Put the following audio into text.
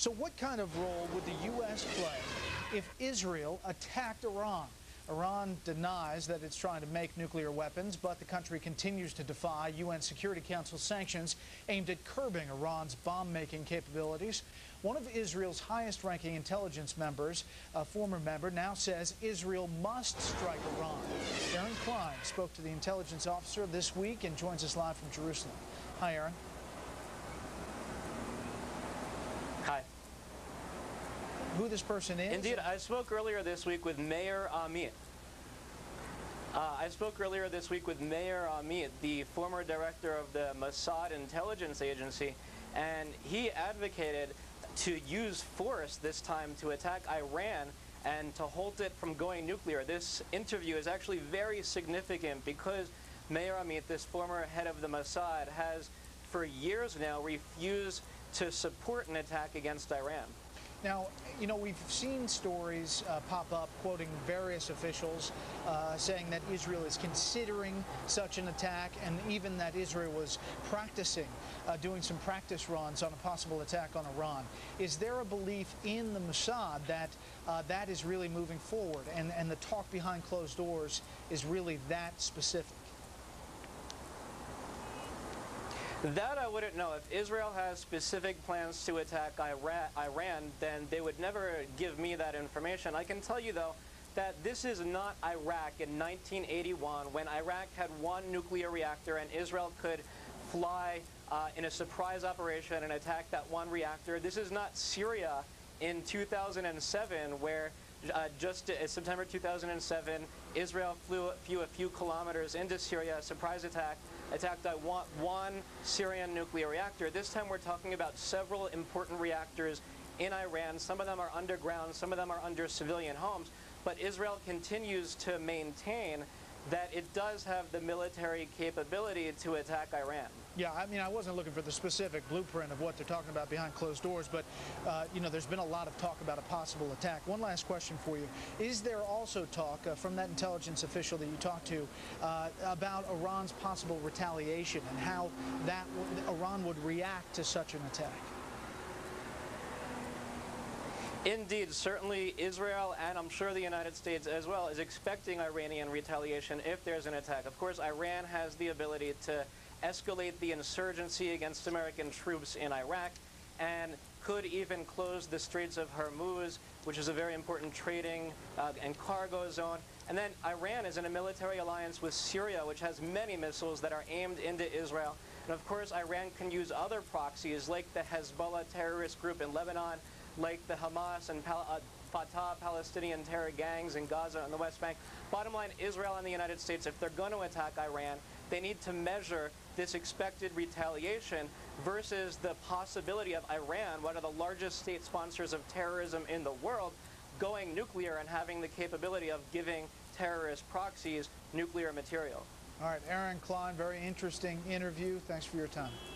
So what kind of role would the U.S. play if Israel attacked Iran? Iran denies that it's trying to make nuclear weapons, but the country continues to defy UN Security Council sanctions aimed at curbing Iran's bomb-making capabilities. One of Israel's highest-ranking intelligence members, a former member, now says Israel must strike Iran. Aaron Klein spoke to the intelligence officer this week and joins us live from Jerusalem. Hi, Aaron. Hi. Who this person is? Indeed, I spoke earlier this week with Mayor Amit. The former director of the Mossad intelligence agency, and he advocated to use force this time to attack Iran and to halt it from going nuclear. This interview is actually very significant because Mayor Amit, this former head of the Mossad, has for years now refused to support an attack against Iran. Now, you know, we've seen stories pop up quoting various officials saying that Israel is considering such an attack, and even that Israel was practicing, doing some practice runs on a possible attack on Iran. Is there a belief in the Mossad that that is really moving forward, and the talk behind closed doors is really that specific? That I wouldn't know. If Israel has specific plans to attack Iran, then they would never give me that information. I can tell you, though, that this is not Iraq in 1981 when Iraq had one nuclear reactor and Israel could fly in a surprise operation and attack that one reactor. This is not Syria in 2007 where just September 2007, Israel flew a few kilometers into Syria, a surprise attack, attacked one Syrian nuclear reactor. This time we're talking about several important reactors in Iran. Some of them are underground, some of them are under civilian homes, but Israel continues to maintain that it does have the military capability to attack Iran. Yeah, I mean, I wasn't looking for the specific blueprint of what they're talking about behind closed doors, but, you know, there's been a lot of talk about a possible attack. One last question for you. Is there also talk from that intelligence official that you talked to about Iran's possible retaliation and how that Iran would react to such an attack? Indeed, certainly Israel, and I'm sure the United States as well, is expecting Iranian retaliation if there's an attack. Of course, Iran has the ability to escalate the insurgency against American troops in Iraq and could even close the Straits of Hormuz, which is a very important trading and cargo zone. And then Iran is in a military alliance with Syria, which has many missiles that are aimed into Israel. And of course, Iran can use other proxies like the Hezbollah terrorist group in Lebanon, like the Hamas and Fatah Palestinian terror gangs in Gaza and the West Bank. Bottom line, Israel and the United States, if they're going to attack Iran, they need to measure this expected retaliation versus the possibility of Iran, one of the largest state sponsors of terrorism in the world, going nuclear and having the capability of giving terrorist proxies nuclear material. All right, Aaron Klein, very interesting interview. Thanks for your time.